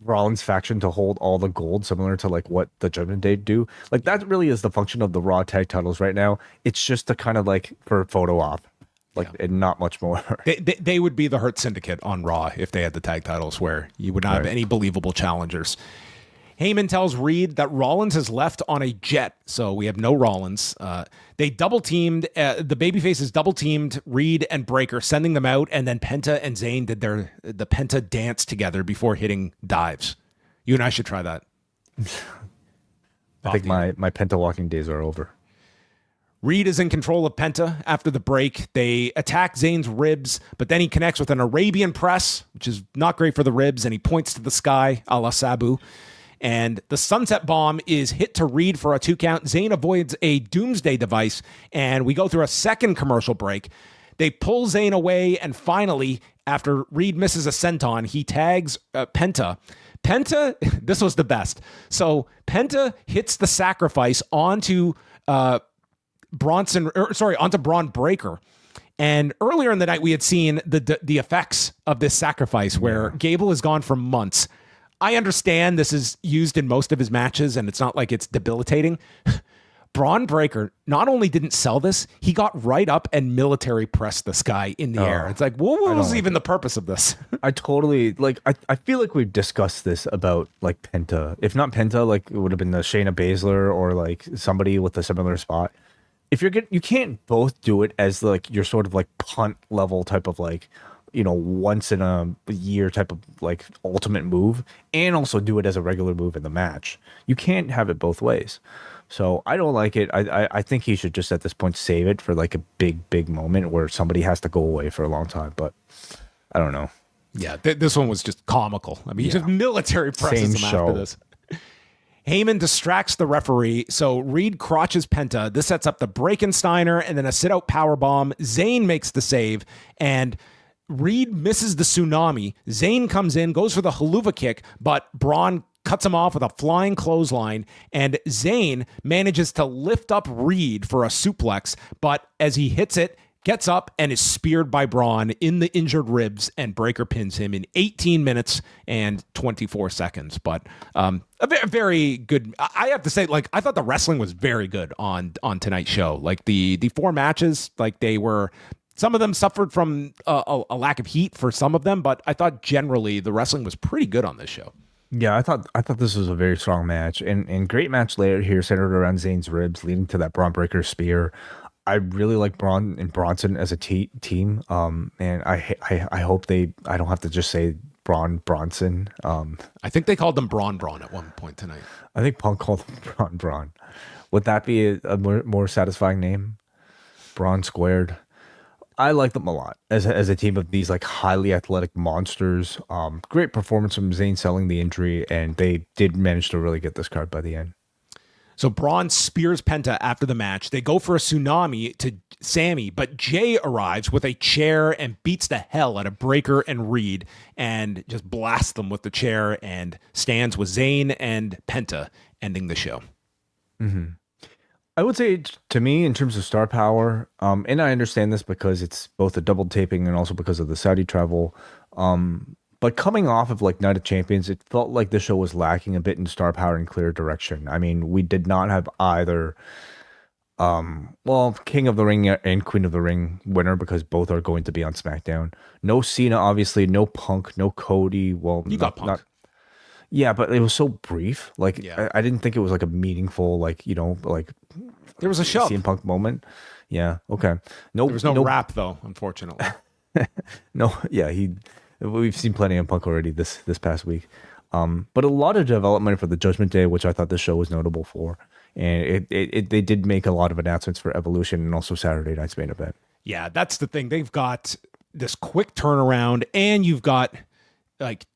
Rollins faction to hold all the gold, similar to like what the Judgment Day do. Like that really is the function of the Raw tag titles right now. It's just to kind of like for a photo op. And not much more. They would be the Hurt Syndicate on Raw if they had the tag titles, where you would not have any believable challengers. Heyman tells Reed that Rollins has left on a jet, so we have no Rollins. They double-teamed, the babyfaces double-teamed Reed and Breakker, sending them out, and then Penta and Zayn did the Penta dance together before hitting dives. You and I should try that. I think my Penta walking days are over. Reed is in control of Penta after the break. They attack Zayn's ribs, but then he connects with an Arabian press, which is not great for the ribs, and he points to the sky, a la Sabu. And the sunset bomb is hit to Reed for a 2 count. Zayn avoids a doomsday device, and we go through a second commercial break. They pull Zayn away, and finally, after Reed misses a senton, he tags Penta. Penta, this was the best. So Penta hits the sacrifice onto onto Bron Breakker. And earlier in the night, we had seen the effects of this sacrifice where Gable has gone for months. I understand this is used in most of his matches, and it's not like it's debilitating. Bron Breakker not only didn't sell this, he got right up and military pressed this guy in the air. It's like, what was even the purpose of this? I totally, I feel like we've discussed this about, like, Penta. If not Penta, like, it would have been the Shayna Baszler or, like, somebody with a similar spot. If you can't both do it as like your sort of like punt level type of like, you know, once in a year type of like ultimate move, and also do it as a regular move in the match. You can't have it both ways. So I don't like it. I think he should just at this point save it for like a big moment where somebody has to go away for a long time. But I don't know. Yeah, this one was just comical. I mean, he just military presses him after this. Heyman distracts the referee, so Reed crotches Penta. This sets up the Breakensteiner and then a sit-out powerbomb. Zayn makes the save, and Reed misses the tsunami. Zayn comes in, goes for the haluva kick, but Braun cuts him off with a flying clothesline, and Zayn manages to lift up Reed for a suplex, but as he hits it, gets up and is speared by Braun in the injured ribs, and Breakker pins him in 18 minutes and 24 seconds. But a very good, I have to say, like, I thought the wrestling was very good on tonight's show. Like the 4 matches, like they were, some of them suffered from a lack of heat for some of them, but I thought generally the wrestling was pretty good on this show. Yeah, I thought this was a very strong match, and great match later here centered around Zayn's ribs, leading to that Bron Breakker spear. I really like Braun and Bronson as a team. And I hope I don't have to just say Bronson. I think they called them Braun at one point tonight. I think Punk called them Braun. Would that be a more satisfying name? Braun squared. I like them a lot as a team of these like highly athletic monsters. Great performance from Zayn selling the injury, and they did manage to really get this card by the end. So Braun spears Penta after the match. They go for a tsunami to Sami, but Jay arrives with a chair and beats the hell out of Breakker and Reed and just blasts them with the chair and stands with Zayn and Penta, ending the show. Mm-hmm. I would say, to me, in terms of star power, and I understand this because it's both a double taping and also because of the Saudi travel, but coming off of like Night of Champions, it felt like the show was lacking a bit in star power and clear direction. I mean, we did not have either, King of the Ring and Queen of the Ring winner, because both are going to be on SmackDown. No Cena, obviously, no Punk, no Cody. Well, you got Punk. Yeah, but it was so brief. Like, yeah. I didn't think it was like a meaningful, like, like there was a shove. CM Punk moment. Yeah. Okay. No, there was no rap though, unfortunately. No. Yeah. We've seen plenty of Punk already this past week. But a lot of development for the Judgment Day, which I thought this show was notable for, and they did make a lot of announcements for Evolution and also Saturday night's main event. Yeah, that's the thing. They've got this quick turnaround, and you've got like,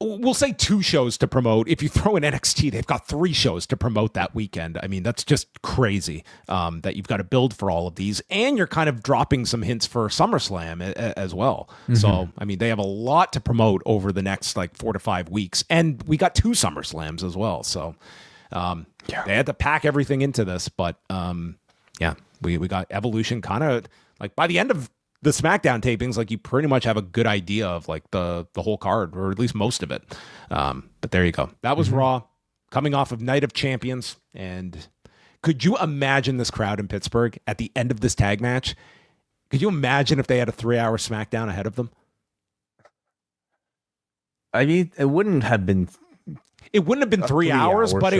we'll say 2 shows to promote. If you throw in NXT, they've got 3 shows to promote that weekend. I mean, that's just crazy that you've got to build for all of these. And you're kind of dropping some hints for SummerSlam as well. Mm-hmm. So, I mean, they have a lot to promote over the next like 4 to 5 weeks. And we got 2 SummerSlams as well. So they had to pack everything into this. But we got Evolution kind of like by the end of the SmackDown tapings, like you pretty much have a good idea of like the whole card, or at least most of it. But there you go. That was Raw, coming off of Night of Champions. And could you imagine this crowd in Pittsburgh at the end of this tag match? Could you imagine if they had a 3-hour SmackDown ahead of them? I mean, it wouldn't have been 3 hours, but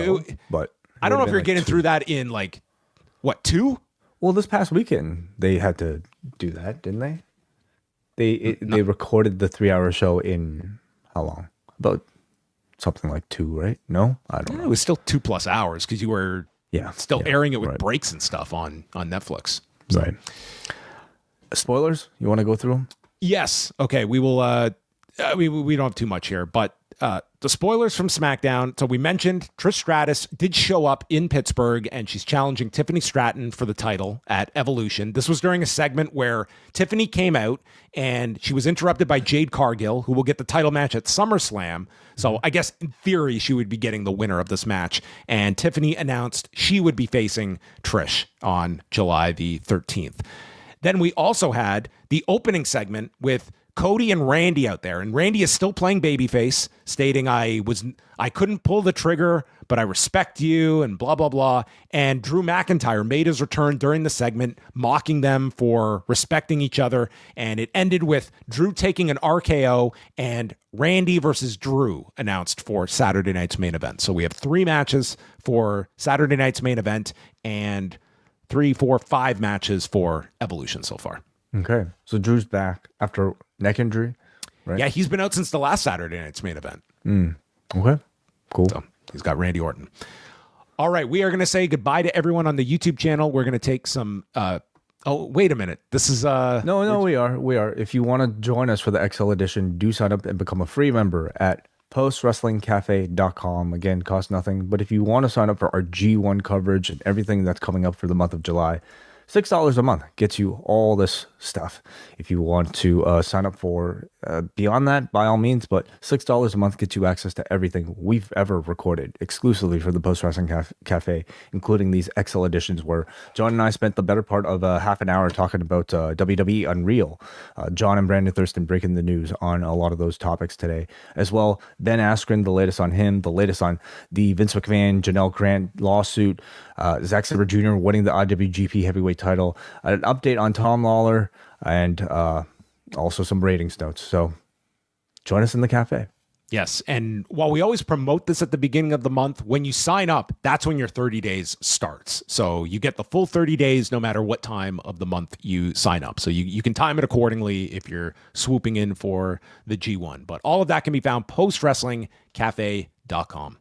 but I don't know if you're getting through that in like what, 2? Well, this past weekend they had to do that, didn't they? They recorded the 3-hour show in how long? About something like 2, right? No, I don't know. It was still 2+ hours because you were still airing it with breaks and stuff on Netflix. So. Right. Spoilers? You want to go through them? Yes. Okay. We will. We don't have too much here, but the spoilers from SmackDown. So we mentioned Trish Stratus did show up in Pittsburgh, and she's challenging Tiffany Stratton for the title at Evolution. This was during a segment where Tiffany came out and she was interrupted by Jade Cargill, who will get the title match at SummerSlam. So I guess in theory, she would be getting the winner of this match. And Tiffany announced she would be facing Trish on July the 13th. Then we also had the opening segment with Cody and Randy out there, and Randy is still playing babyface, stating I couldn't pull the trigger, but I respect you, and blah blah blah. And Drew McIntyre made his return during the segment, mocking them for respecting each other, and it ended with Drew taking an RKO and Randy versus Drew announced for Saturday night's main event. So we have 3 matches for Saturday night's main event and 3, 4, 5 matches for Evolution so far. Okay, so Drew's back after neck injury, right? Yeah, he's been out since the last Saturday night's main event. Okay, cool. So he's got Randy Orton. All right, we are going to say goodbye to everyone on the YouTube channel. We're going to take some... oh, wait a minute. This is... No, we are. If you want to join us for the XL edition, do sign up and become a free member at postwrestlingcafe.com. Again, costs nothing. But if you want to sign up for our G1 coverage and everything that's coming up for the month of July, $6 a month gets you all this stuff. If you want to sign up for beyond that, by all means, but $6 a month gets you access to everything we've ever recorded exclusively for the Post Wrestling Cafe, including these XL editions where John and I spent the better part of half an hour talking about WWE Unreal. John and Brandon Thurston breaking the news on a lot of those topics today. As well, Ben Askren, the latest on him, the latest on the Vince McMahon, Janelle Grant lawsuit, Zack Sabre Jr. winning the IWGP Heavyweight title, an update on Tom Lawlor, and also some ratings notes. So join us in the cafe. Yes. And while we always promote this at the beginning of the month, when you sign up, that's when your 30 days starts. So you get the full 30 days no matter what time of the month you sign up. So you can time it accordingly if you're swooping in for the G1. But all of that can be found postwrestlingcafe.com.